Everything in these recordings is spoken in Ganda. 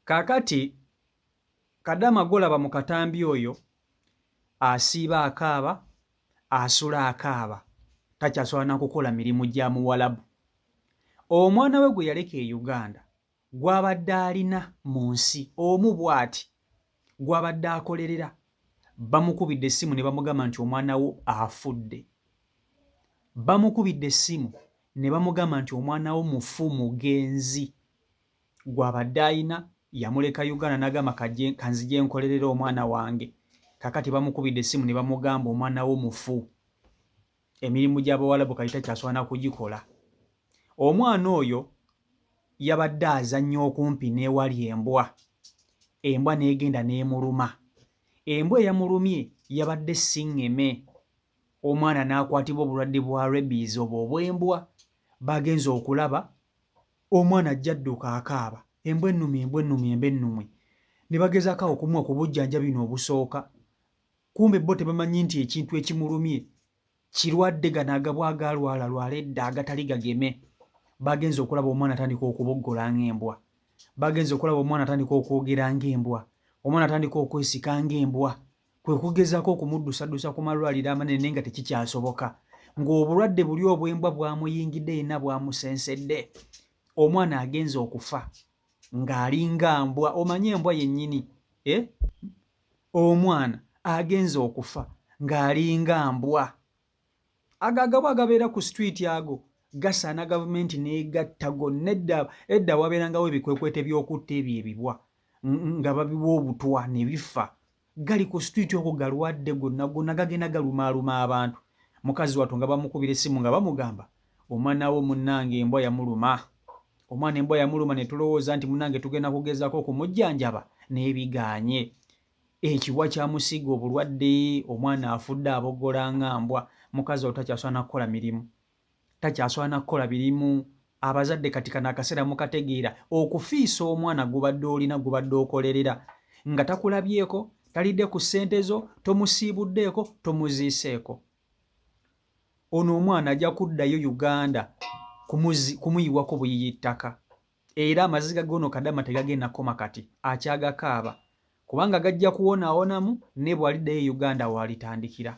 Kakati Kadama golaba mu katambi oyo asiiba akaaba asula akaaba takyasobola na kukola mirimu gya Muwarabu. Omwana we gwe yaleka e Uganda gw'abadde alina mu nsi omu bw'ati gw'abadde akolerera bamukubidde essimu ne bamugamba nti omwana wo afudde. Bamukubidde essimu ne bamugamba nti omwana wo mufu mugenzi. Gw'abadde ayina yamuleka Uganda n'agamba kanzije nkolerera omwana wange. Kakati bamukubidde essimu ne bamugamba omwana wo mufu. Emirimu gy'Abawarabu kali takyasobola na kugikola. Omwana oyo yabadde azannya okumpi n'ewali embwa. Embwa n'egenda n'emuluma. Embwa eyamulumye yabadde siŋŋeme. Omwana n'akwatibwa obulwadde bwa rabies obwo obw'embwa. Bagenze okulaba omwana ajja adduka akaaba. Embwa ennumye, embwa ennumye, embwa ennumye. Ne bagezaako okumuwa ku bujjanjabi bino obusooka. Kumbe bo tebamanyi nti ekintu ekimulumye kirwadde gano agabwa agalwala lwala agatali gageme. Bagenze okulaba omwana atandika okuboggola ng'embwa. Bagenze okulaba omwana atandika okwogera ng'embwa. Omwana atandika okwesika ng'embwa. Kwe kugezaako okumuddusaddusa ku malwaliro amanene nga tekikyasoboka. Ng'obulwadde buli obw'embwa bwamuyingidde yenna bwamusensedde. Omwana agenze okufa ng'alinga mbwa. Omanyi embwa yennyini? Omwana agenze okufa ng'alinga mbwa. Agagabwa agabeera ku street ago gasaana gavumenti n'egatta gonna. Edda wabeerangawo ebikwekwete by'okutta ebyo ebibwa nga babiwa obutwa ne bifa. Gali ku street okwo galwadde gonna gagenda galumaaluma abantu. Mukazi wattu nga bamukubira essimu nga bamugamba omwana wo munnange embwa yamuluma. Omwana embwa yamuluma ne tulowooza nti munnange tugenda kugezaako okumujjanjaba n'ebigaanye. Ekiwa kyamusiiga obulwadde, omwana afudde aboggola nga mbwa. Mukazi wattu takyasobola na kukola mirimu. Takyasobola na kukola birimu. Abazadde kati kano akaseera mukategeera okufiisa omwana gubadde olina gubadde okolerera nga takulabyeko, talidde ku ssente zo, tomusiibuddeeko, tomuziiseeko. Ono omwana ajja kuddayo Uganda kumuyiwako buyiyittaka. Era amaziga g'ono Kadama tegagenda koma kati, akyagakaaba. Kubanga gajja kuwonaawonamu ne bw'aliddayo e Uganda walitandikira.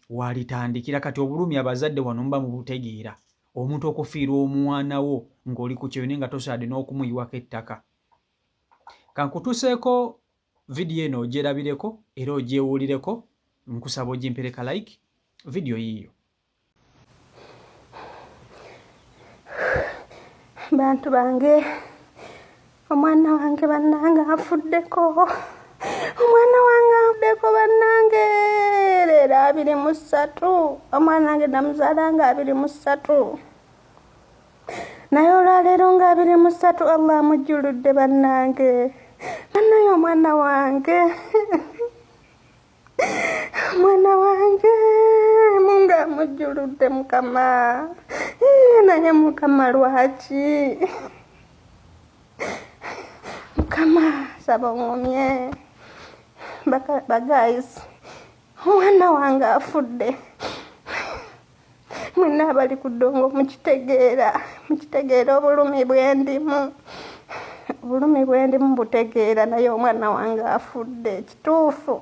Walitandikira kati obulumi abazadde wano muba mubutegeera. Omuntu okufiirwa omwana wo ng'oli ku kyone nga tosaadde n'okumuyiwako ettaka. Kankutuseeko vidiyo eno ogyerabireko era ogyewulireko. Nkusaba ogimpereka like vidiyo yiyo. Bantu bange, omwana wange bannange afuddeko. Omwana wange afuddeko bannange. Leero 23. Omwana wange namuzaala nga 23. Naye olwaleero nga 23 Allah amujjuludde bannange. Bannaye omwana wange. Omwana wange munga amujjuludde Mukama. Naye Mukama lwaki? Mukama saba omumye. Guys, omwana wange afudde. Mwenna abali ku ddongo mukitegeera obulumi bwendimu. Obulumi bwendimu butegeera, naye omwana wange afudde kituufu.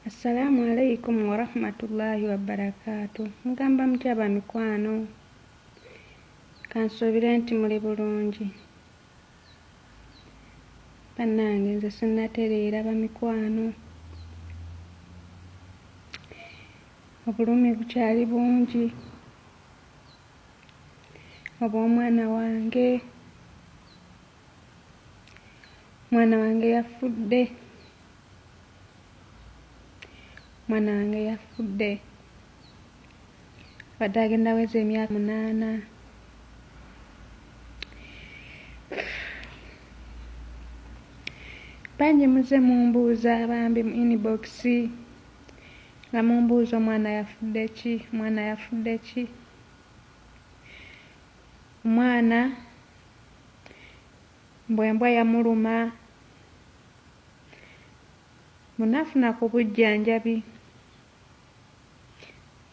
Assalamu alaikum wa rahmatullahi wa barakatuh. Mugamba mutya bamikwano? Kansuubire nti muli bulungi. Bannange nze sinnatereera bamikwano. Obulumi bukyali bungi. Oba omwana wange yafudde. Mwana wange yafudde. Badde agenda aweza emyaka 8. Bangi muze mumbuuza bambi mu inbox nga mumbuuza omwana yafudde ki, omwana yafudde ki. Omwana mbwembwa yamuluma. Munafuna ku bujjanjabi.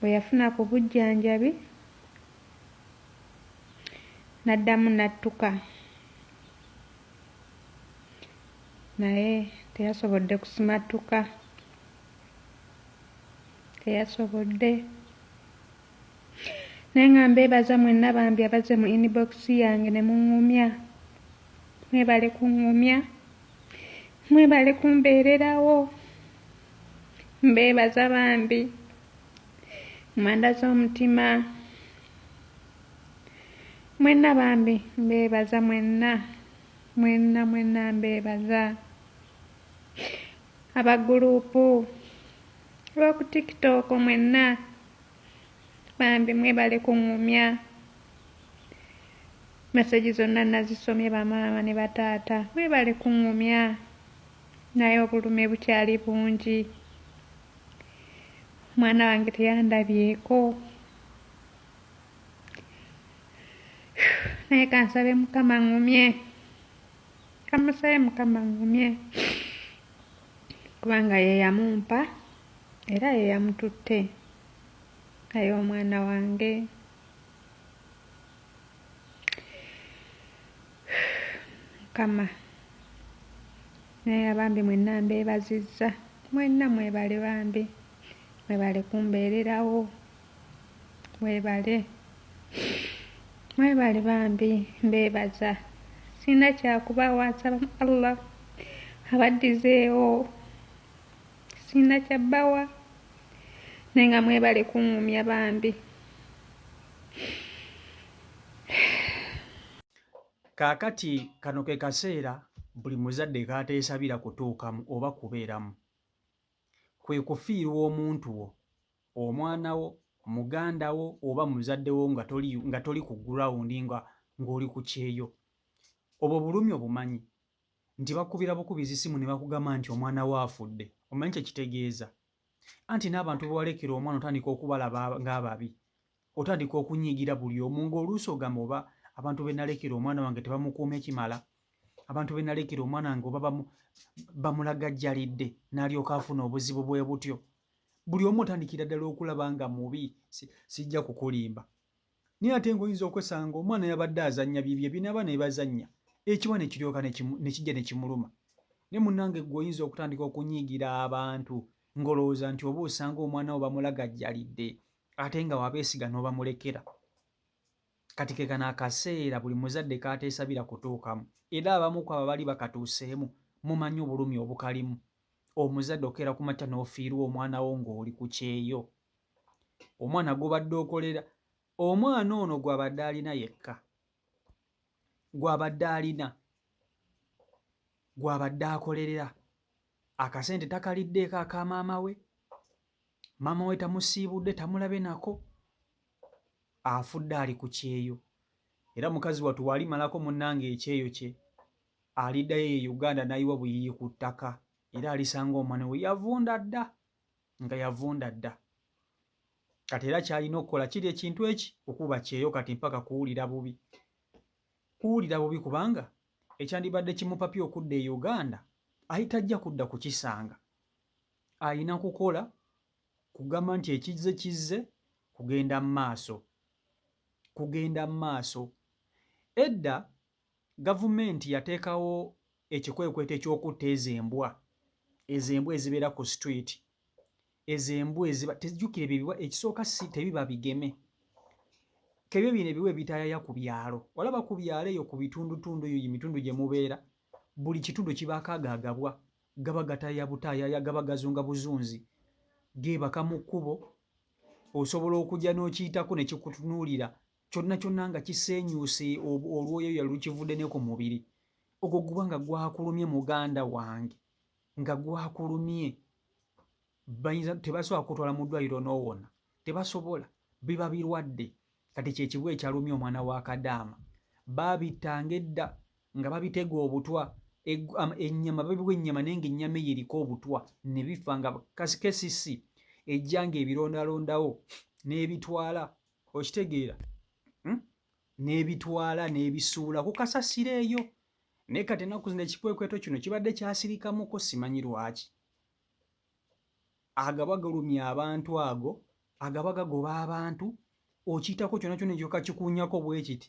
Bwe yafuna ku bujjanjabi n'addamu n'attuka naye teyasobodde kusimattuka, teyasobodde. Naye nga mbeebaza mwenna bambi abazze mu inbox yange ne muŋŋumya. Mwebale kuŋŋumya, mwebale kumbeererawo. Mbeebaza bambi, mwandaza omutima. Mwenna bambi mbeebaza mwenna, mwenna mbeebaza. Abaguruupu ab'oku TikTok mwenna bambi mwebale kuŋŋumya. Meseji zonna nazisomye bamaama ne bataata, mwebale kuŋŋumya. Naye obulume bukyali bungi. Mwana wange teyandabyeko. Naye kansabe Mukama ŋŋumye, kamusabe Mukama ŋŋumye, kubanga ye yamumpa era ye yamututte. Naye omwana wange Mukama. Naye abambi mwenna mbeebazizza, mwenna mwebale bambi, mwebale kumbeererawo, mwebale bambi, mbeebaza. Sina kyakubawa, nsaba Allah abaddizeewo, sina kyabbawa naye nga mwebale kuŋŋumya bambi. Kaakati kano ke kaseera buli muzadde kaateesabira kutuukamu oba kubeeramu. Kwe kufiirwa omuntu wo, omwana wo, muganda wo oba muzadde wo nga toli ku gurawundi ng'oli ku kyeyo. Obwo bulumi obumanyi nti bakubira bukubizi simu ne bakugamba nti omwana wo afudde. Omanyi kye kitegeeza? Anti n'abantu be walekera omwana otandika okubalaba ng'ababi, otandika okunyiigira buli omu, ng'oluusi ogamba oba abantu be nalekera omwana wange tebamukuuma ekimala, abantu be nalekera omwana wange oba bamulagajjalidde n'alyoka afuna obuzibu bwe butyo. Buli omu otandikira ddala okulaba nga mubi, sijja kukulimba. Naye ate ng'oyinza okwesanga omwana yabadde azannya bibye binaaba ne bazannya, ekiba ne kiryoka ne kijja ne kimuluma. Ne munnange ggwe oyinza okutandika okunyiigira abantu ng'olowooza nti oba osanga omwana wo bamulagajjalidde ate nga wabeesiga n'obamulekera. Kati ke kano akaseera buli muzadde kaateesabira kutuukamu, era abamu ku abo bali bakatuuseemu mumanyi obulumi obukalimu. Omuzadde okeera ku makya n'ofiirwa omwana wo ng'oli ku kyeyo. Omwana gw'obadde okolera, omwana ono gw'abadde alina yekka, gw'abadde akolerera, akasente takaliddeeko aka maama we, maama we tamusiibudde, tamulabe nako, afudde ali ku kyeyo. Era mukazi wattu walimalako munnange ekyeyo kye, aliddayo ye Uganda n'ayiwa buyiyi ku ttaka, era alisanga omwana we yavunda dda. Kati era ky'alina okukola kiri ekintu eki, okuba kyeyo kati mpaka kuwulira bubi kubanga ekyandibadde kimupapye okudda e Uganda ayita ajja kudda kukisanga. Ayina kukola kugamba nti ekizze kugenda mu maaso. Edda gavumenti yateekawo ekikwekweto eky'okutta ezo embwa ezibeera ku street. Ezo embwa tezijjukire bye ekisooka tebiba bigeme. Kebyo bino ebiwa ebitaayaya ku byalo. Olaba ku byalo eyo ku bitundutundu eyo emitundu gye mubeera, buli kitundu kibaako agaagabwa, gaba gataaya butaayaya, gaba gazunga buzunzi, geebaka mu kkubo. Osobola okujja n'okiyitako ne kikutunuulira kyonna nga kiseenyuuse olwoyo lukivudde ne ku mubiri. Ogwo guba nga gwakulumye muganda wange, nga gwakulumye. Tebasobola kutwala mu ddwaliro n'owona, tebasobola, biba birwadde. Kati kyekibwa ekyalumya omwana wa Kadaama. Baabittanga edda nga babitega obutwa, ennyama babiwa ennyama naye ng'ennyama eyo eriko obutwa ne bifa, nga kesisi ejja ng'ebirondalondawo n'ebitwala, okitegeera, n'ebitwala n'ebisuula ku kasasiro eyo. Naye kati ennaku zino ekikwekweto kino kibadde kyasirikamuko, simanyi lwaki. Agaba galumya abantu agaba gagoba abantu, okiyitako kyonna ekyoka kikuunyako bwe kiti,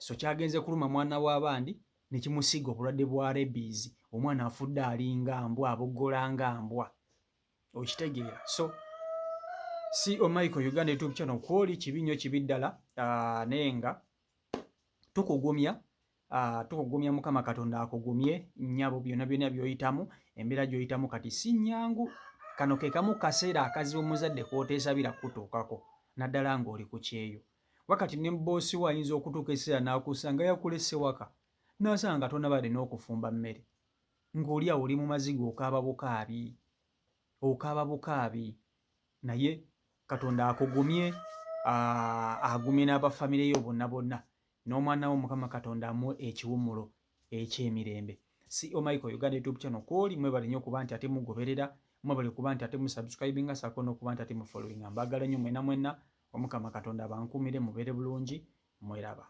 so kyagenze kuluma mwana w'abandi ne kimusiga obulwadde bwa rabies, omwana afudde alinga mbwa, aboggola nga mbwa. Okitegeera. So CEO Michael Uganda YouTube channel kwoli kibi nnyo kibi ddala, naye nga tukugumya Mukama Katonda akugumye nnyabo byonna byonna by'oyitamu, embeera gy'oyitamu kati si nnyangu. Kano ke kamu kaseera akazibu omuzadde k'oteesabira kutuukako naddala ng'oli ku kyeyo. Wakati ne boosi we ayinza okutuuka ekiseera n'akusanga yakulese waka n'asanga nga tonabadde n'okufumba mmere, ng'oli awo oli mu maziga okaaba bukaabi, naye Katonda akugumye, agumye n'abafamire yo bonna n'omwana wo Mukama Katonda amuwe ekiwummulo eky'emirembe. CEO Michael Uganda YouTube channel kwoli mwebale nnyo okuba nti ate mugoberera, mwebale kuba nti ate musubscribinga ssaako n'okuba nti ate mufollowinga. Mbaagala nnyo mwenna Omukama Katonda abankuumire mubeere bulungi, mweraba.